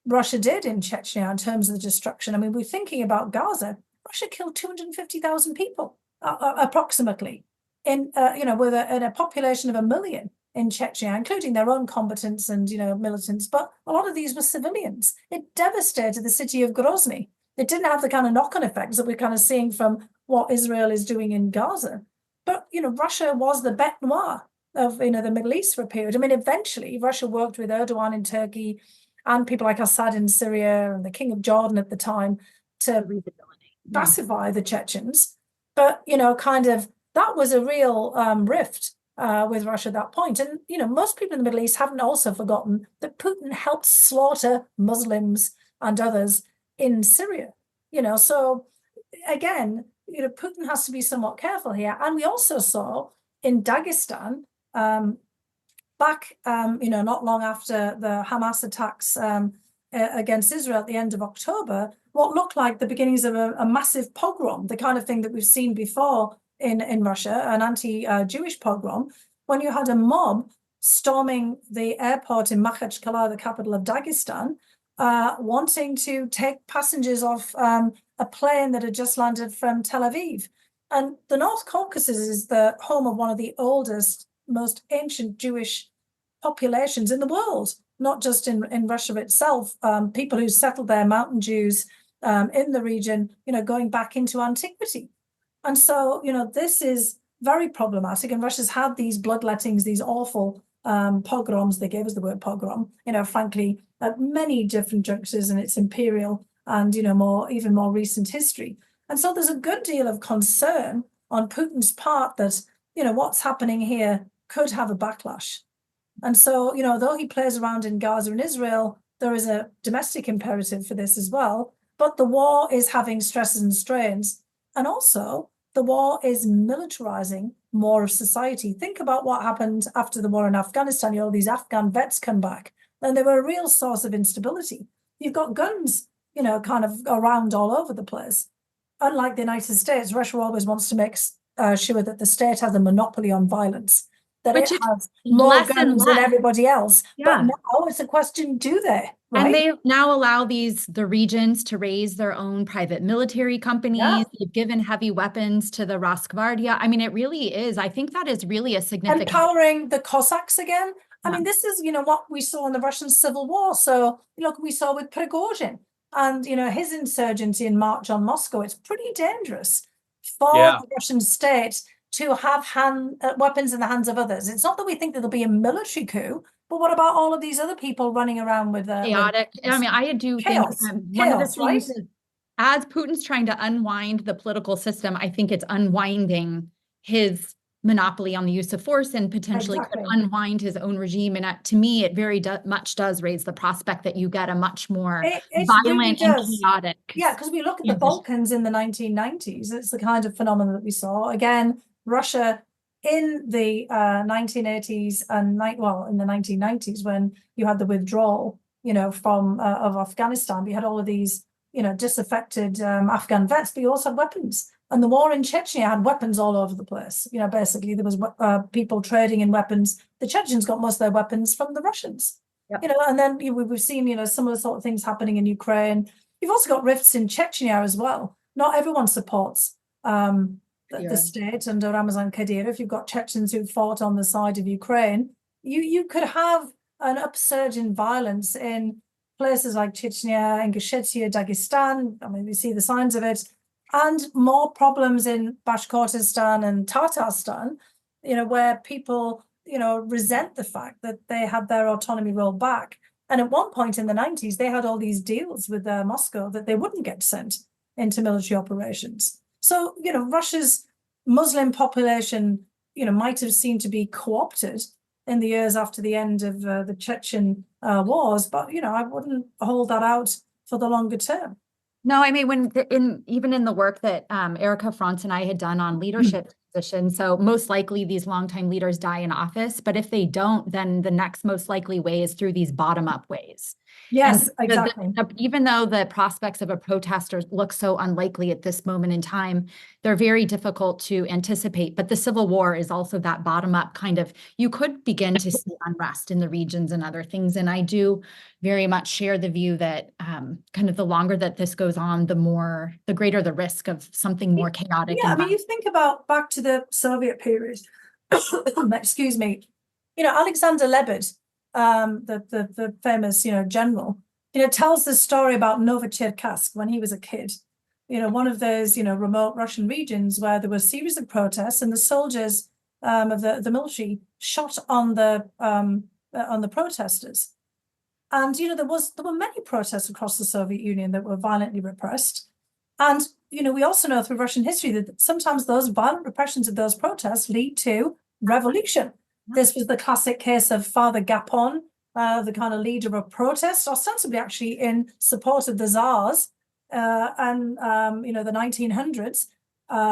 Russia did in Chechnya in terms of the destruction. I mean, we're thinking about Gaza. Russia killed 250,000 people, approximately, in with a population of 1 million in Chechnya, including their own combatants and militants. But a lot of these were civilians. It devastated the city of Grozny. It didn't have the kind of knock-on effects that we're kind of seeing from what Israel is doing in Gaza. But Russia was the bête noire of the Middle East for a period. I mean, eventually Russia worked with Erdogan in Turkey and people like Assad in Syria and the King of Jordan at the time to pacify the Chechens. But, kind of that was a real rift with Russia at that point. And, most people in the Middle East haven't also forgotten that Putin helped slaughter Muslims and others in Syria. So again, Putin has to be somewhat careful here. And we also saw in Dagestan, back, not long after the Hamas attacks against Israel at the end of October, what looked like the beginnings of a massive pogrom, the kind of thing that we've seen before in Russia, an anti-Jewish pogrom, when you had a mob storming the airport in Makhachkala, the capital of Dagestan, wanting to take passengers off a plane that had just landed from Tel Aviv. And the North Caucasus is the home of one of the oldest, most ancient Jewish populations in the world, not just in Russia itself. People who settled there, mountain Jews in the region, going back into antiquity. And so, this is very problematic. And Russia's had these bloodlettings, these awful pogroms. They gave us the word pogrom, frankly, at many different junctures in its imperial and, even more recent history. And so there's a good deal of concern on Putin's part that, what's happening here could have a backlash. And so, though he plays around in Gaza and Israel, there is a domestic imperative for this as well. But the war is having stresses and strains. And also, the war is militarizing more of society. Think about what happened after the war in Afghanistan. These Afghan vets come back, and they were a real source of instability. You've got guns, kind of around all over the place. Unlike the United States, Russia always wants to make sure that the state has a monopoly on violence, that Which it is has more less and guns than less. everybody else. But Yeah. now it's a question, do they? Right? And they now allow the regions to raise their own private military companies. Yeah. They've given heavy weapons to the Rosgvardia. I mean, it really is. I think that is really a significant. Empowering the Cossacks again. I Yeah. mean, this is, what we saw in the Russian Civil War. So, look, we saw with Prigozhin and, his insurgency in March on Moscow. It's pretty dangerous for Yeah. the Russian state to have weapons in the hands of others. It's not that we think that there'll be a military coup, but what about all of these other people running around with chaotic? I mean, I do chaos, think one of the things right? is, as Putin's trying to unwind the political system, I think it's unwinding his monopoly on the use of force and potentially Exactly. could unwind his own regime. And to me, it very much does raise the prospect that you get a much more It violent really and does. chaotic. Yeah, because we look at the Balkans in the 1990s, it's the kind of phenomenon that we saw. Again, Russia in the 1980s and in the 1990s, when you had the withdrawal, from of Afghanistan, we had all of these, disaffected Afghan vets, but you also had weapons. And the war in Chechnya had weapons all over the place. Basically there was people trading in weapons. The Chechens got most of their weapons from the Russians. Yep. And then we've seen, similar sort of things happening in Ukraine. You've also got rifts in Chechnya as well. Not everyone supports the state under Ramzan Kadyrov. You've got Chechens who fought on the side of Ukraine. You could have an upsurge in violence in places like Chechnya, Ingushetia, Dagestan. I mean, we see the signs of it. And more problems in Bashkortostan and Tatarstan, where people, resent the fact that they had their autonomy rolled back. And at one point in the 90s, they had all these deals with Moscow that they wouldn't get sent into military operations. So, Russia's Muslim population, might have seemed to be co-opted in the years after the end of the Chechen wars. But, I wouldn't hold that out for the longer term. No, I mean, even in the work that Erica Franz and I had done on leadership positions, so most likely these longtime leaders die in office, but if they don't, then the next most likely way is through these bottom-up ways. Yes, exactly. Even though the prospects of a protester look so unlikely at this moment in time, they're very difficult to anticipate. But the Civil War is also that bottom-up kind of, you could begin to see unrest in the regions and other things. And I do very much share the view that kind of the longer that this goes on, the greater the risk of something more chaotic. Yeah, I mean, you think about back to the Soviet period, excuse me, Alexander Lebed, the famous, general, tells the story about Novocherkassk when he was a kid, one of those, remote Russian regions where there were a series of protests and the soldiers of the military shot on the protesters. And, there were many protests across the Soviet Union that were violently repressed. And, we also know through Russian history that sometimes those violent repressions of those protests lead to revolution. This was the classic case of Father Gapon, the kind of leader of protest, ostensibly actually in support of the Tsars. And the 1900s,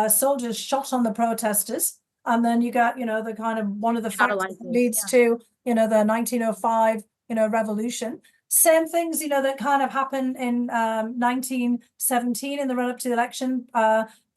soldiers shot on the protesters. And then you got, the kind of one of the factors that leads to, the 1905, revolution. Same things, that kind of happened in 1917 in the run-up to the election,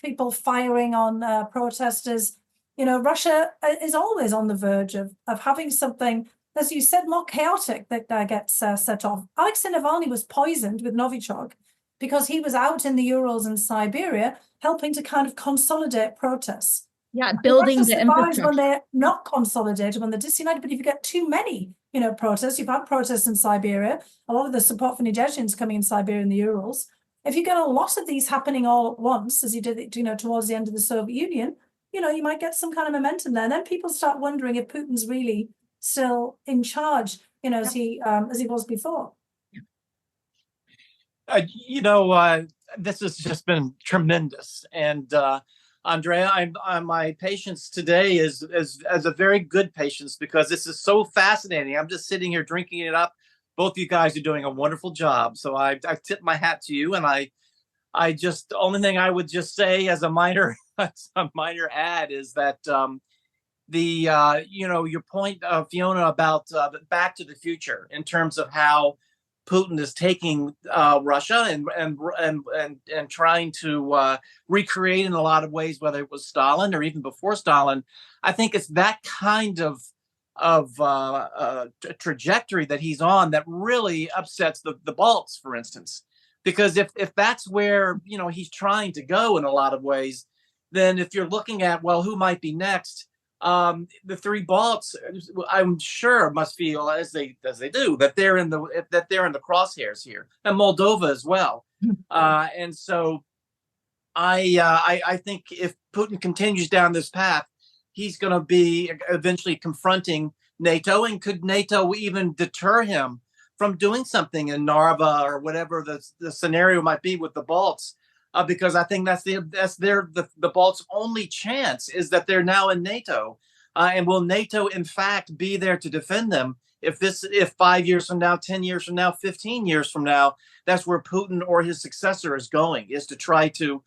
people firing on protesters. Russia is always on the verge of having something, as you said, more chaotic that gets set off. Alexei Navalny was poisoned with Novichok because he was out in the Urals and Siberia helping to kind of consolidate protests. Yeah, building the infrastructure. When they're not consolidated, when they're disunited, but if you get too many, protests, you've had protests in Siberia, a lot of the support for Nadezhdin's coming in Siberia and the Urals. If you get a lot of these happening all at once, as you did it, towards the end of the Soviet Union, you might get some kind of momentum there. And then people start wondering if Putin's really still in charge, as he was before. This has just been tremendous. And Andrea, my patience today is a very good patience because this is so fascinating. I'm just sitting here drinking it up. Both you guys are doing a wonderful job. So I tip my hat to you. And I just, the only thing I would just say as a minor ad is that your point, Fiona, about Back to the Future in terms of how Putin is taking Russia and trying to recreate in a lot of ways, whether it was Stalin or even before Stalin. I think it's that kind of trajectory that he's on that really upsets the Balts, for instance, because if that's where he's trying to go in a lot of ways, then if you're looking at, well, who might be next, the three Balts, I'm sure, must feel as they do that they're in the crosshairs here, and Moldova as well. And so I think if Putin continues down this path, he's going to be eventually confronting NATO, and could NATO even deter him from doing something in Narva or whatever the scenario might be with the Balts? Because I think the Balts' only chance is that they're now in NATO, and will NATO in fact be there to defend them if 5 years from now, 10 years from now, 15 years from now, that's where Putin or his successor is going, is to try to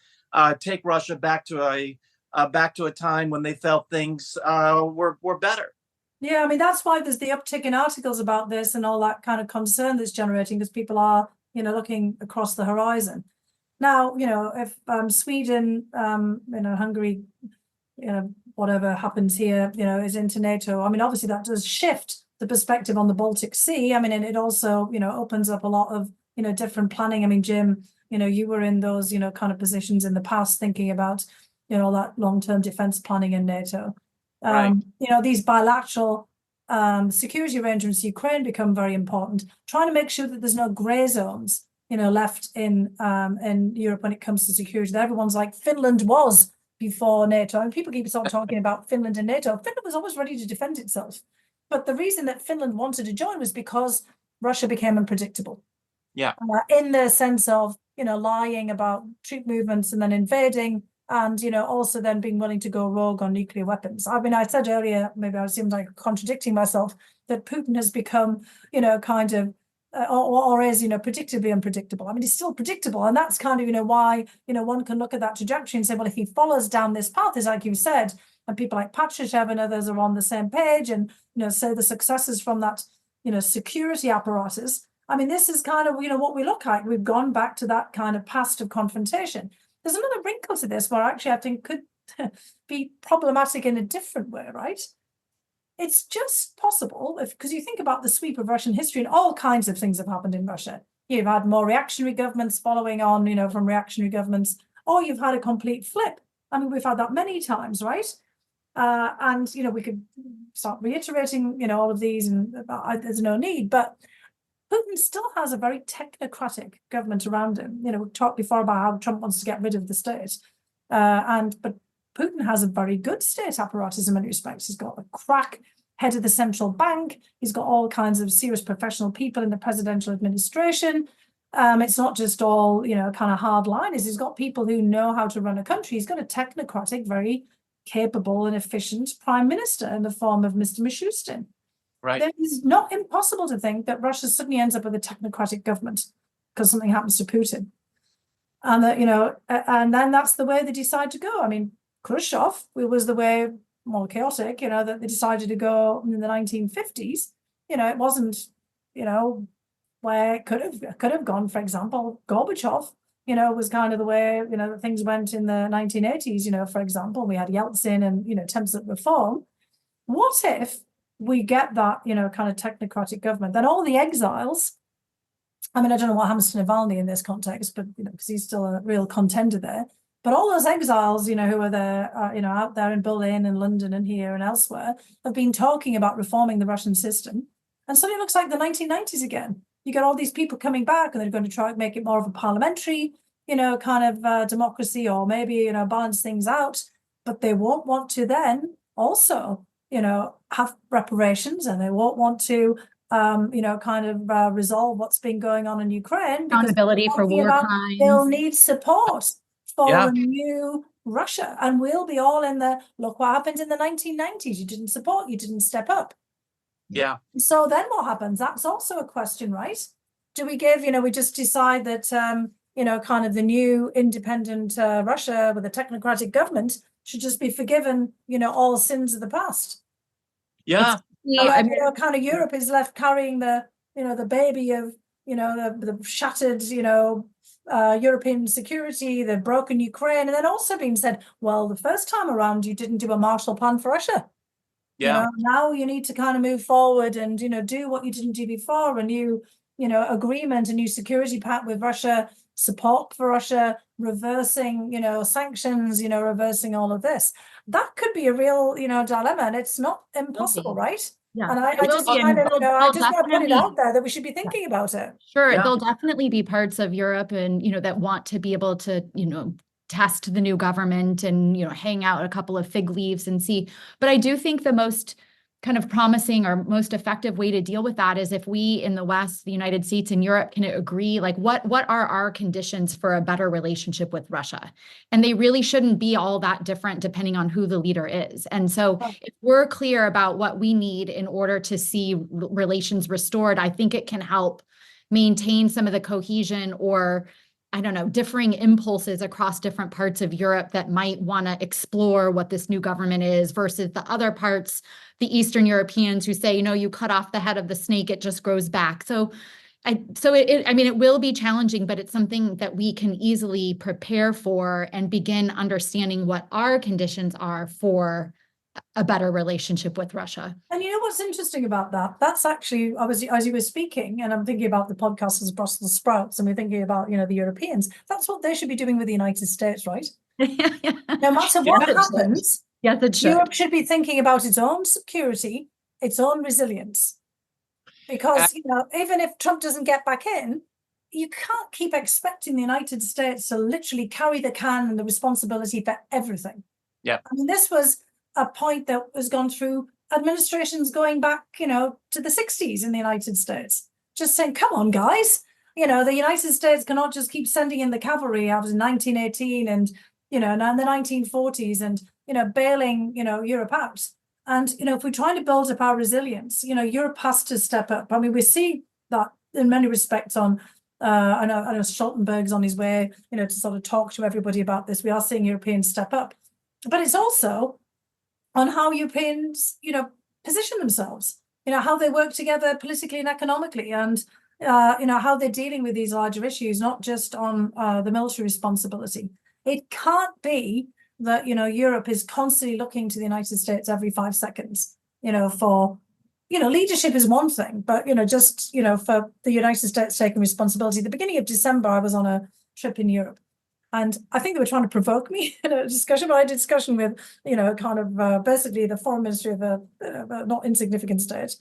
take Russia back to a time when they felt things were better. Yeah, I mean, that's why there's the uptick in articles about this and all that kind of concern that's generating, because people are, looking across the horizon. Now, if Sweden, Hungary, whatever happens here, is into NATO, I mean, obviously that does shift the perspective on the Baltic Sea. I mean, and it also, opens up a lot of, different planning. I mean, Jim, you were in those, kind of positions in the past thinking about, that long-term defense planning in NATO. Right. These bilateral security arrangements in Ukraine become very important, trying to make sure that there's no gray zones, left in Europe when it comes to security. That everyone's like Finland was before NATO. And people keep on talking about Finland and NATO. Finland was always ready to defend itself. But the reason that Finland wanted to join was because Russia became unpredictable. Yeah. In the sense of, lying about troop movements and then invading, and, also then being willing to go rogue on nuclear weapons. I mean, I said earlier, maybe I seemed like contradicting myself, that Putin has become, kind of, or is, predictably unpredictable. I mean, he's still predictable. And that's kind of, why, one can look at that trajectory and say, well, if he follows down this path, as like you said, and people like Patrushev and others are on the same page, and, say the successes from that, security apparatus. I mean, this is kind of, what we look like. We've gone back to that kind of past of confrontation. There's another wrinkle to this where actually I think could be problematic in a different way, right? It's just possible, because you think about the sweep of Russian history, and all kinds of things have happened in Russia. You've had more reactionary governments following on, from reactionary governments, or you've had a complete flip. I mean, we've had that many times, right? And, we could start reiterating, all of these, and there's no need, but Putin still has a very technocratic government around him. We talked before about how Trump wants to get rid of the state. But Putin has a very good state apparatus in many respects. He's got a crack head of the central bank. He's got all kinds of serious professional people in the presidential administration. It's not just all, kind of hardliners. He's got people who know how to run a country. He's got a technocratic, very capable and efficient prime minister in the form of Mr. Mishustin. Right. It's not impossible to think that Russia suddenly ends up with a technocratic government because something happens to Putin. And that, and then that's the way they decide to go. I mean, Khrushchev, it was the way more chaotic, that they decided to go in the 1950s. It wasn't, where it could have gone. For example, Gorbachev, was kind of the way, that things went in the 1980s, for example. We had Yeltsin and, attempts at reform. What if we get that, kind of technocratic government? Then all the exiles, I mean, I don't know what happens to Navalny in this context, but, because he's still a real contender there. But all those exiles, who are there, out there in Berlin and London and here and elsewhere, have been talking about reforming the Russian system. And suddenly it looks like the 1990s again. You get all these people coming back, and they're going to try to make it more of a parliamentary, kind of democracy, or maybe, balance things out. But they won't want to then also, have reparations, and they won't want to, kind of resolve what's been going on in Ukraine. Accountability for war crimes. They'll need support for Yeah. a new Russia, and we'll be all in the, look what happened in the 1990s. You didn't support, you didn't step up. Yeah. So then what happens? That's also a question, right? Do we give, we just decide that, kind of the new independent Russia with a technocratic government should just be forgiven, all sins of the past? Yeah. Kind of Europe is left carrying the, the baby of, the shattered, European security, the broken Ukraine, and then also being said, well, the first time around you didn't do a Marshall Plan for Russia. Yeah. Now you need to kind of move forward and do what you didn't do before, a new agreement, a new security pact with Russia, support for Russia, reversing sanctions, reversing all of this. That could be a real dilemma, and it's not impossible, right? Yeah. And I It will just be, kind and of, I just want to put it definitely- out there that we should be thinking about it. Sure, Yeah. there'll definitely be parts of Europe and, that want to be able to, test the new government and, hang out a couple of fig leaves and see. But I do think the most kind of promising or most effective way to deal with that is if we in the West, the United States and Europe can agree, like what are our conditions for a better relationship with Russia? And they really shouldn't be all that different depending on who the leader is. And so if we're clear about what we need in order to see relations restored, I think it can help maintain some of the cohesion or, I don't know, differing impulses across different parts of Europe that might want to explore what this new government is versus the other parts, the Eastern Europeans who say, you cut off the head of the snake, it just grows back. It will be challenging, but it's something that we can easily prepare for and begin understanding what our conditions are for a better relationship with Russia. And what's interesting about that? That's actually, obviously, as you were speaking, and I'm thinking about the podcast as Brussels sprouts, and we're thinking about, the Europeans. That's what they should be doing with the United States, right? No matter what happens, yes, it should. Europe should be thinking about its own security, its own resilience. Because, even if Trump doesn't get back in, you can't keep expecting the United States to literally carry the can and the responsibility for everything. Yeah. I mean, this was a point that has gone through administrations going back, to the 60s in the United States, just saying, come on, guys, the United States cannot just keep sending in the cavalry out in 1918 and, and the 1940s and, bailing, Europe out. And, if we're trying to build up our resilience, Europe has to step up. I mean, we see that in many respects on, I know Stoltenberg's on his way, to sort of talk to everybody about this. We are seeing Europeans step up, but it's also on how Europeans, position themselves, how they work together politically and economically, and, how they're dealing with these larger issues, not just on the military responsibility. It can't be that, Europe is constantly looking to the United States every 5 seconds, for, leadership is one thing, but, just, for the United States taking responsibility. At the beginning of December, I was on a trip in Europe. And I think they were trying to provoke me in a discussion, but I had a discussion with, kind of basically the foreign ministry of a not insignificant state.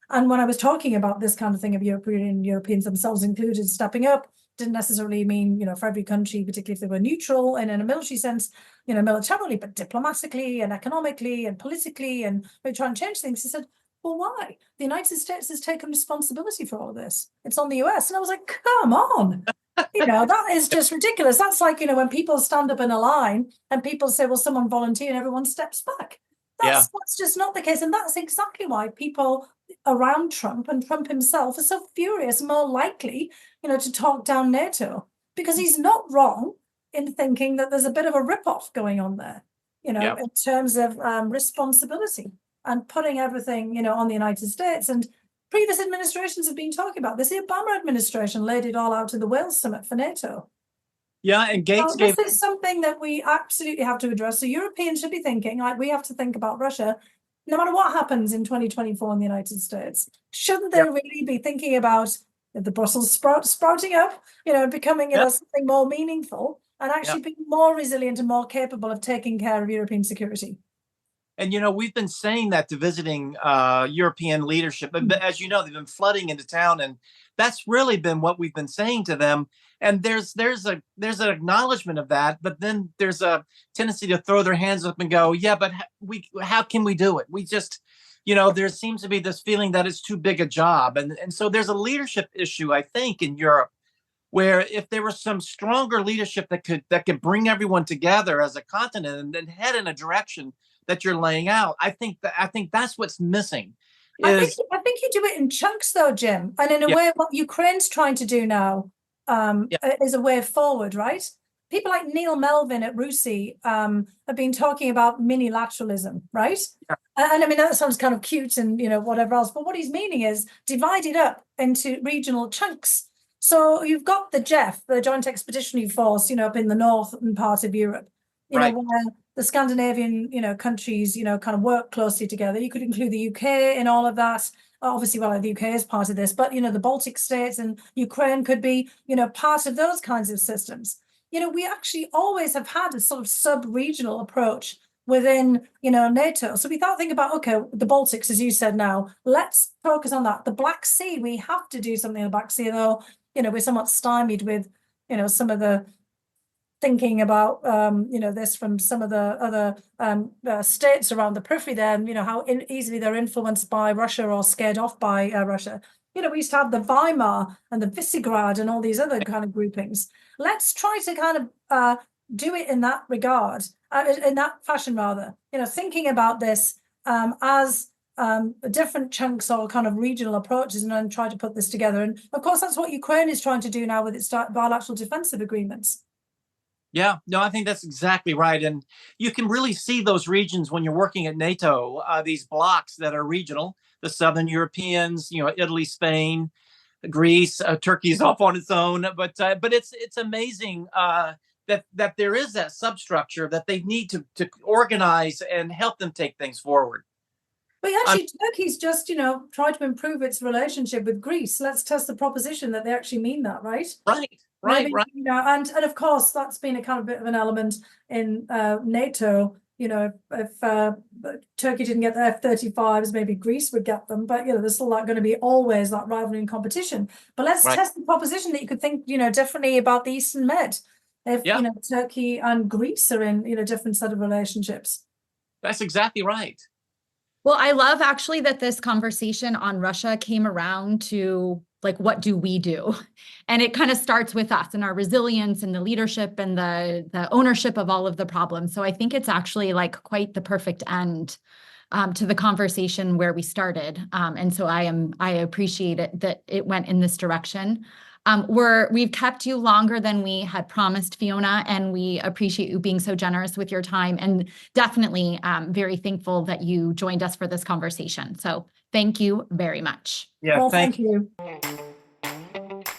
And when I was talking about this kind of thing of Europeans themselves included stepping up, didn't necessarily mean, for every country, particularly if they were neutral and in a military sense, militarily, but diplomatically and economically and politically, and we're trying to change things. He said, well, why? The United States has taken responsibility for all of this. It's on the US. And I was like, come on. That is just ridiculous. That's like, when people stand up in a line and people say, well, someone volunteer and everyone steps back. That's just not the case. And that's exactly why people around Trump and Trump himself are so furious, more likely, to talk down NATO, because he's not wrong in thinking that there's a bit of a ripoff going on there, in terms of responsibility and putting everything, on the United States. And previous administrations have been talking about this. The Obama administration laid it all out in the Wales summit for NATO. Yeah, and Gates this is something that we absolutely have to address. So Europeans should be thinking, like, we have to think about Russia, no matter what happens in 2024 in the United States. Shouldn't they really be thinking about the Brussels sprouting up, becoming something more meaningful and actually being more resilient and more capable of taking care of European security? And, we've been saying that to visiting European leadership. But as you know, they've been flooding into town, and that's really been what we've been saying to them. And there's an acknowledgement of that, but then there's a tendency to throw their hands up and go, yeah, but how can we do it? We just, there seems to be this feeling that it's too big a job. And so there's a leadership issue, I think, in Europe, where if there was some stronger leadership that could bring everyone together as a continent and then head in a direction that you're laying out, I think that's what's missing. I think you do it in chunks, though, Jim. And in a way, what Ukraine's trying to do now is a way forward, right? People like Neil Melvin at RUSI have been talking about minilateralism, right? Yeah. And I mean, that sounds kind of cute and, whatever else. But what he's meaning is divide it up into regional chunks So you've got the JEF, the Joint Expeditionary Force, up in the northern part of Europe, Right. where the Scandinavian, countries, kind of work closely together. You could include the UK in all of that. Obviously, well, the UK is part of this, but, the Baltic states and Ukraine could be, part of those kinds of systems. We actually always have had a sort of sub-regional approach within, NATO. So we thought, think about, okay, the Baltics, as you said now, let's focus on that. The Black Sea, we have to do something in the Black Sea, though, we're somewhat stymied with, some of the thinking about, this from some of the other states around the periphery there, and, how easily they're influenced by Russia or scared off by Russia. We used to have the Weimar and the Visegrad and all these other kind of groupings. Let's try to kind of do it in that regard, in that fashion rather, thinking about this as different chunks or kind of regional approaches, and then try to put this together. And of course, that's what Ukraine is trying to do now with its bilateral defensive agreements. Yeah, no, I think that's exactly right. And you can really see those regions when you're working at NATO, these blocks that are regional, the Southern Europeans, Italy, Spain, Greece, Turkey is off on its own. But it's amazing that there is that substructure that they need to organize and help them take things forward. But actually, Turkey's just, tried to improve its relationship with Greece. Let's test the proposition that they actually mean that, right? Right. Maybe, and of course, that's been a kind of bit of an element in NATO. If Turkey didn't get the F-35s, maybe Greece would get them. But, there's still going to be always that rivalry and competition. But let's test the proposition that you could think, differently about the Eastern Med. If, Turkey and Greece are in, different set of relationships. That's exactly right. Well, I love actually that this conversation on Russia came around to, like, what do we do? And it kind of starts with us and our resilience and the leadership and the ownership of all of the problems. So I think it's actually like quite the perfect end to the conversation where we started. And so I appreciate it that it went in this direction. We've kept you longer than we had promised, Fiona, and we appreciate you being so generous with your time, and definitely very thankful that you joined us for this conversation. So thank you very much. Yeah, well, thank you.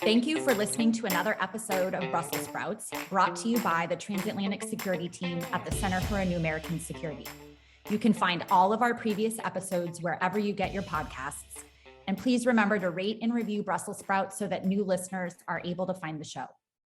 Thank you for listening to another episode of Brussels Sprouts, brought to you by the Transatlantic Security Team at the Center for a New American Security. You can find all of our previous episodes wherever you get your podcasts. And please remember to rate and review Brussels Sprouts so that new listeners are able to find the show.